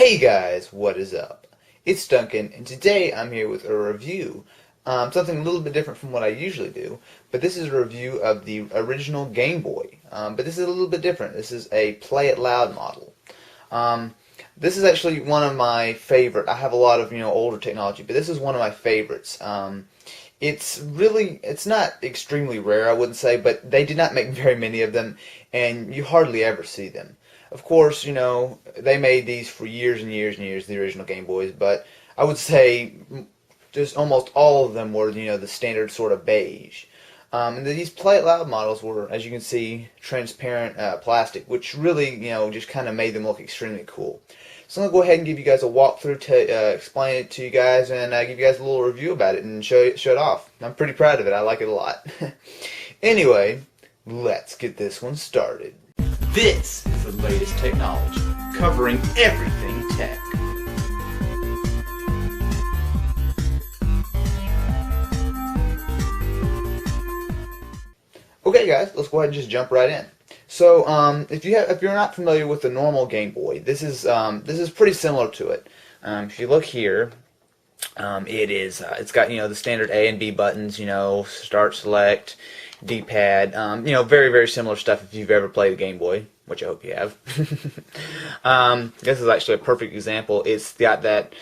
Hey guys, what is up? It's Duncan, and today I'm here with a review. Something a little bit different from what I usually do, but this is a review of the original Game Boy. But this is a little bit different. This is a Play It Loud model. This is actually one of my favorite. I have a lot of older technology, but this is one of my favorites. It's not extremely rare, I wouldn't say, but they did not make very many of them, and you hardly ever see them. Of course, they made these for years and years and years, the original Game Boys, but I would say just almost all of them were, the standard sort of beige. And these Play It Loud models were, as you can see, transparent plastic, which really, just kind of made them look extremely cool. So I'm going to go ahead and give you guys a walkthrough to explain it to you guys and give you guys a little review about it and show it off. I'm pretty proud of it. I like it a lot. Anyway, let's get this one started. This is the latest technology, covering everything tech. Okay guys, let's go ahead and just jump right in. So if you're not familiar with the normal Game Boy, this is pretty similar to it. If you look here, it's got the standard A and B buttons, start, select, D-pad, very, very similar stuff if you've ever played the Game Boy, which I hope you have. This is actually a perfect example. It's got that,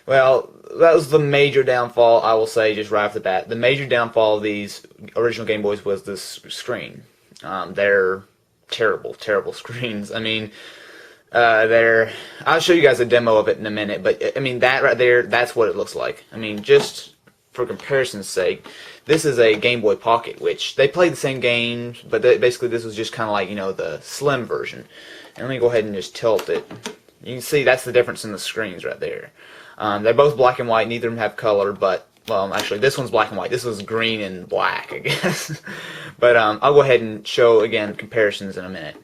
well, that was the major downfall, I will say, just right off the bat. The major downfall of these original Game Boys was this screen. They're terrible, terrible screens. I mean, I'll show you guys a demo of it in a minute, but I mean, that right there, that's what it looks like. I mean, just for comparison's sake, this is a Game Boy Pocket, which they played the same games, but basically this was just kind of like, the slim version. And let me go ahead and just tilt it. You can see that's the difference in the screens right there. They're both black and white, neither of them have color, but, well, actually, this one's black and white. This was green and black, I guess. But I'll go ahead and show, again, comparisons in a minute.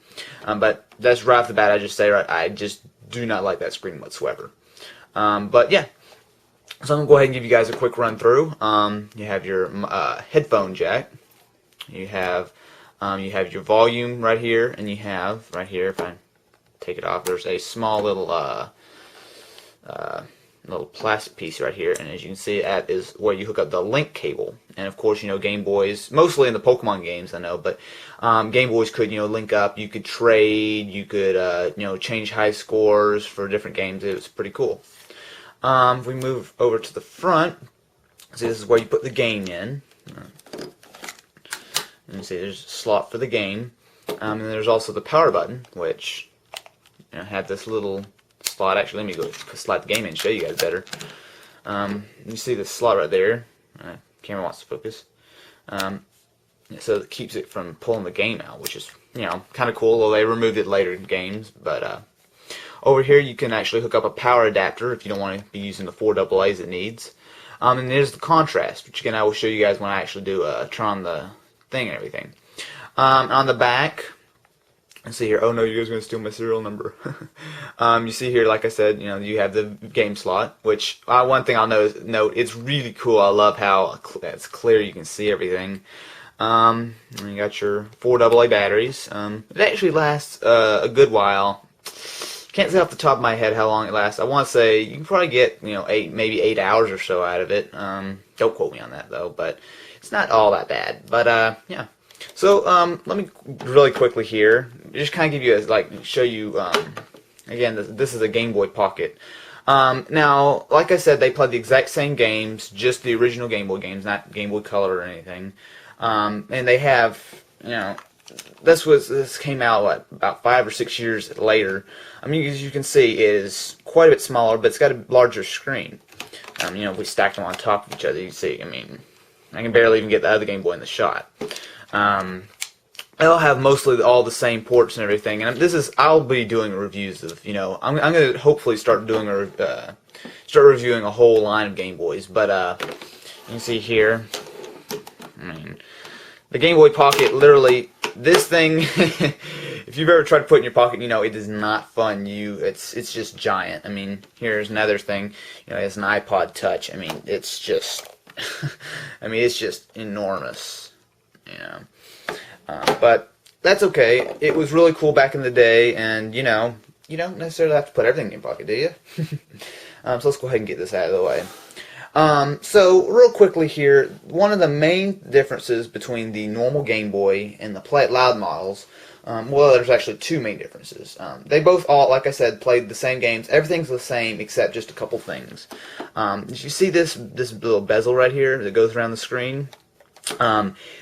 But that's right off the bat, I just say, right, I just do not like that screen whatsoever. But, yeah. So I'm going to go ahead and give you guys a quick run through. You have your headphone jack. You have your volume right here, and you have, right here, if I take it off, there's a small little plastic piece right here, and as you can see, that is where you hook up the link cable. And of course, Game Boys, mostly in the Pokemon games, I know, but Game Boys could, link up. You could trade. You could, change high scores for different games. It was pretty cool. If we move over to the front, see, this is where you put the game in. And you see, there's a slot for the game, and there's also the power button, which had this little slot. Actually, let me go slide the game in and show you guys better. You see the slot right there. Camera wants to focus. So it keeps it from pulling the game out, which is kind of cool. Although they removed it later in games, but over here you can actually hook up a power adapter if you don't want to be using the 4 AA's it needs. And there's the contrast, which again I will show you guys when I actually do turn on the thing and everything. On the back, let's see here. Oh no, you guys are going to steal my serial number. You see here, like I said, you have the game slot, which one thing I'll note, it's really cool. I love how it's clear. You can see everything. And you got your 4 AA batteries. It actually lasts a good while. Can't say off the top of my head how long it lasts. I want to say you can probably get maybe 8 hours or so out of it. Don't quote me on that though, but it's not all that bad. But yeah. So let me really quickly here just kind of give you show you again, this is a Game Boy Pocket. Now, like I said, they played the exact same games, just the original Game Boy games, not Game Boy Color or anything. And they have, this came out about 5 or 6 years later. I mean, as you can see, it is quite a bit smaller, but it's got a larger screen. If we stack them on top of each other, you can see. I mean, I can barely even get the other Game Boy in the shot. They'll have mostly all the same ports and everything, and I'll be doing reviews of, I'm going to hopefully start doing start reviewing a whole line of Game Boys, but you can see here, I mean, the Game Boy Pocket, literally, this thing, if you've ever tried to put it in your pocket, it is not fun. It's just giant. I mean, here's another thing, it's an iPod Touch. I mean, it's just, it's just enormous, But that's okay. It was really cool back in the day, and you don't necessarily have to put everything in your pocket, do you? So let's go ahead and get this out of the way. So real quickly here, one of the main differences between the normal Game Boy and the Play It Loud models, well, there's actually two main differences. They both all, like I said, played the same games. Everything's the same except just a couple things. Did you see this little bezel right here that goes around the screen?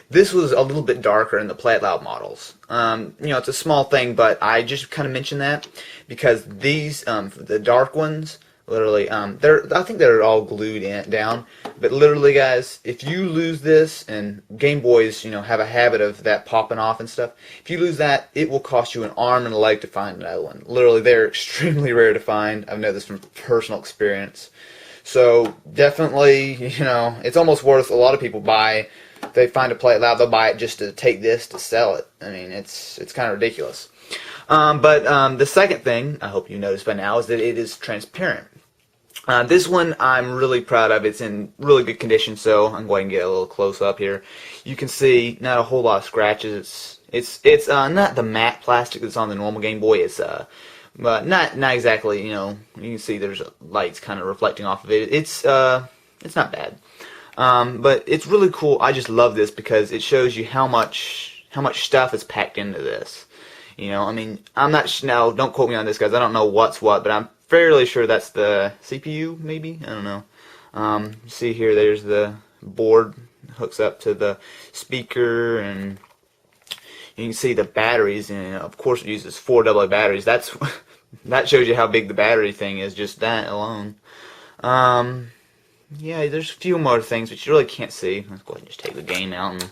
This was a little bit darker in the Play It Loud models. You know, it's a small thing, but I just kind of mentioned that because these, the dark ones, literally, I think they're all glued down. But literally, guys, if you lose this, and Game Boys, you know, have a habit of that popping off and stuff. If you lose that, it will cost you an arm and a leg to find another one. Literally, they're extremely rare to find. I've known this from personal experience. So definitely, you know, it's almost worth. A lot of people buy. If they find a Play It Loud, they'll buy it just to take this to sell it. I mean, it's kind of ridiculous. But the second thing, I hope you noticed by now, is that it is transparent. This one I'm really proud of. It's in really good condition, so I'm going to get a little close up here. You can see not a whole lot of scratches. It's not the matte plastic that's on the normal Game Boy. It's but not exactly. You know, you can see there's lights kind of reflecting off of it. It's not bad. But it's really cool. I just love this because it shows you how much stuff is packed into this. You know, I mean, I'm not now. Don't quote me on this, guys. I don't know what's what, but I'm fairly sure that's the CPU. Maybe, I don't know. See here, there's the board hooks up to the speaker, and you can see the batteries. And of course, it uses 4 AA batteries. That shows you how big the battery thing is. Just that alone. Yeah, there's a few more things which you really can't see. Let's go ahead and just take the game out and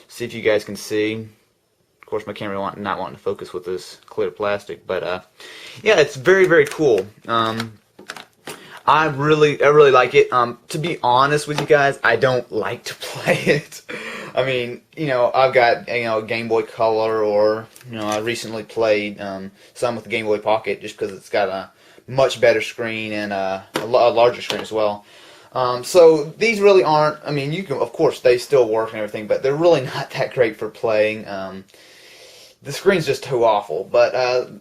see if you guys can see. Of course, my camera not wanting to focus with this clear plastic, but yeah, it's very, very cool. I really like it. To be honest with you guys, I don't like to play it. I mean, you know, I've got Game Boy Color, or I recently played some with the Game Boy Pocket just because it's got a much better screen and a larger screen as well. So these really aren't. I mean, you can, of course, they still work and everything, but they're really not that great for playing. The screen's just too awful. But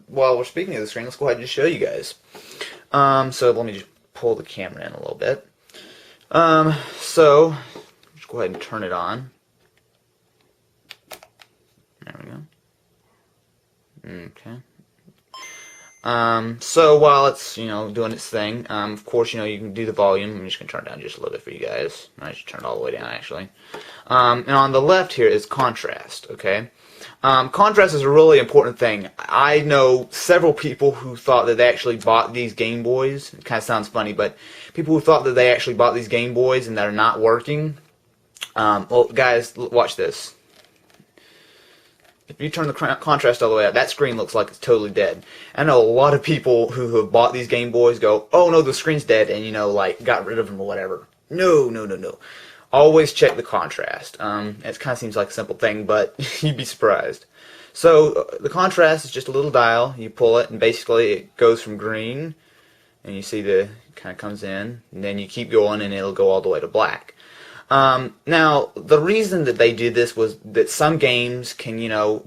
while we're speaking of the screen, let's go ahead and just show you guys. So let me just pull the camera in a little bit. So just go ahead and turn it on. There we go. Okay. So while it's doing its thing, of course you can do the volume. I'm just gonna turn it down just a little bit for you guys. I should turn it all the way down actually. And on the left here is contrast. Okay. Contrast is a really important thing. I know several people who thought that they actually bought these Game Boys. It kind of sounds funny, but people who thought that they actually bought these Game Boys and that are not working. Well, guys, watch this. If you turn the contrast all the way up, that screen looks like it's totally dead. I know a lot of people who have bought these Game Boys go, "Oh no, the screen's dead," and like got rid of them or whatever. No, no, no, no. Always check the contrast. It kind of seems like a simple thing, but you'd be surprised. So the contrast is just a little dial. You pull it, and basically it goes from green, and you see the kind of comes in, and then you keep going, and it'll go all the way to black. Now, the reason that they did this was that some games can,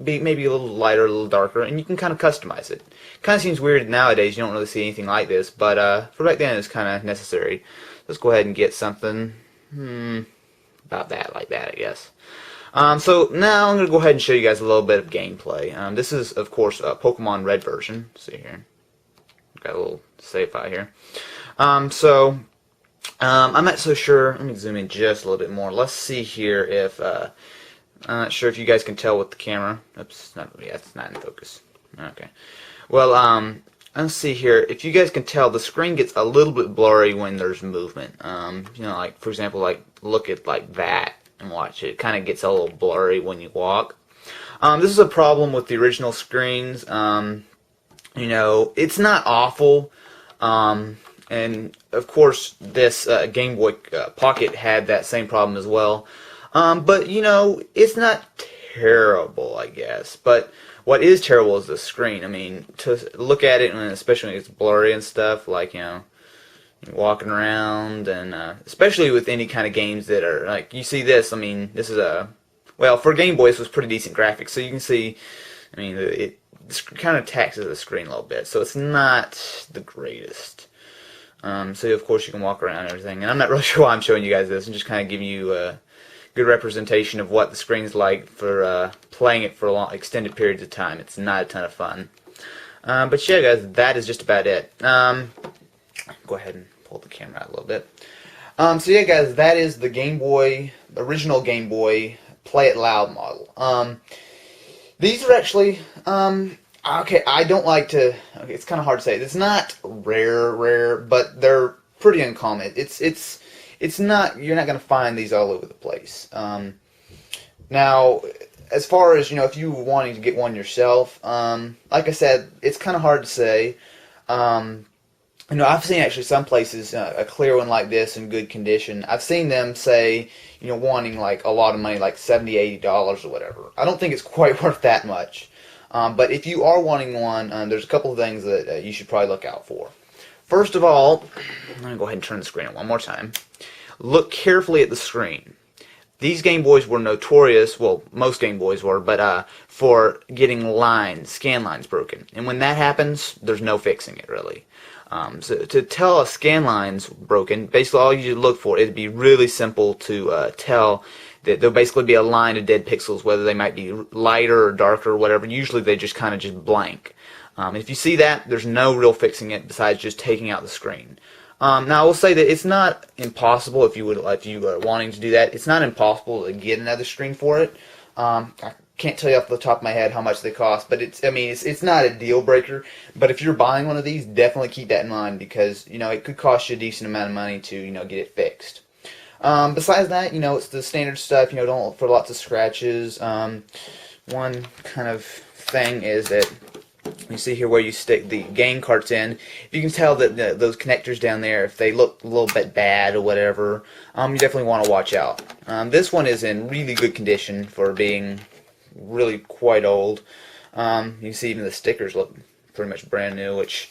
be maybe a little lighter, a little darker, and you can kind of customize it. Kind of seems weird nowadays. You don't really see anything like this, but for back then, it's kind of necessary. Let's go ahead and get something about that, like that, I guess. So now I'm going to go ahead and show you guys a little bit of gameplay. This is, of course, a Pokemon Red version. Let's see here. Got a little save file here. I'm not so sure. Let me zoom in just a little bit more. Let's see here if I'm not sure if you guys can tell with the camera. Oops, it's not in focus. Okay. Well, let's see here. If you guys can tell, the screen gets a little bit blurry when there's movement. Like for example, like look at like that and watch it. It kind of gets a little blurry when you walk. This is a problem with the original screens. It's not awful. And of course, this Game Boy Pocket had that same problem as well. But it's not terrible, I guess. But what is terrible is the screen. I mean, to look at it, and especially when it's blurry and stuff, like you're walking around, and especially with any kind of games that are like you see this. I mean, this is for Game Boy, this was pretty decent graphics. So you can see, I mean, this kind of taxes the screen a little bit, so it's not the greatest. So of course you can walk around and everything, and I'm not really sure why I'm showing you guys this. I'm just kind of giving you a good representation of what the screen's like for playing it for long, extended periods of time. It's not a ton of fun. But yeah, guys, that is just about it. Go ahead and pull the camera out a little bit. So yeah, guys, that is the Game Boy, original Game Boy Play It Loud model. These are actually, okay, I don't like to, okay, it's kind of hard to say. It's not rare, but they're pretty uncommon. It's not, you're not going to find these all over the place. Now, as far as, if you were wanting to get one yourself, like I said, it's kind of hard to say. I've seen actually some places, a clear one like this in good condition. I've seen them say, wanting like a lot of money, like $70, $80 or whatever. I don't think it's quite worth that much. But if you are wanting one, there's a couple of things that you should probably look out for. First of all, I'm going to go ahead and turn the screen on one more time. Look carefully at the screen. These Game Boys were notorious, well, most Game Boys were, but for getting scan lines broken. And when that happens, there's no fixing it, really. So to tell a scan line's broken, basically all you look for, it'd be really simple to tell that there'll basically be a line of dead pixels, whether they might be lighter or darker or whatever. Usually they just kind of just blank. And if you see that, there's no real fixing it besides just taking out the screen. Now I will say that it's not impossible if you are wanting to do that. It's not impossible to get another screen for it. I can't tell you off the top of my head how much they cost, but it's not a deal breaker. But if you're buying one of these, definitely keep that in mind because it could cost you a decent amount of money to get it fixed. Besides that, it's the standard stuff. Don't look for lots of scratches. One kind of thing is that you see here where you stick the game carts in. You can tell that those connectors down there, if they look a little bit bad or whatever, you definitely want to watch out. This one is in really good condition for being really quite old. You can see even the stickers look pretty much brand new, which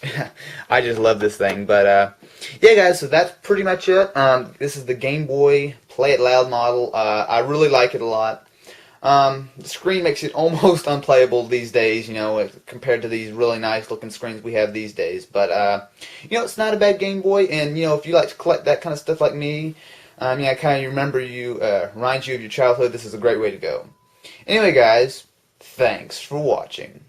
I just love this thing. But yeah, guys, so that's pretty much it. This is the Game Boy Play It Loud model. I really like it a lot. The screen makes it almost unplayable these days, compared to these really nice looking screens we have these days. But, it's not a bad Game Boy, and, if you like to collect that kind of stuff like me, I kind of reminds you of your childhood, this is a great way to go. Anyway, guys, thanks for watching.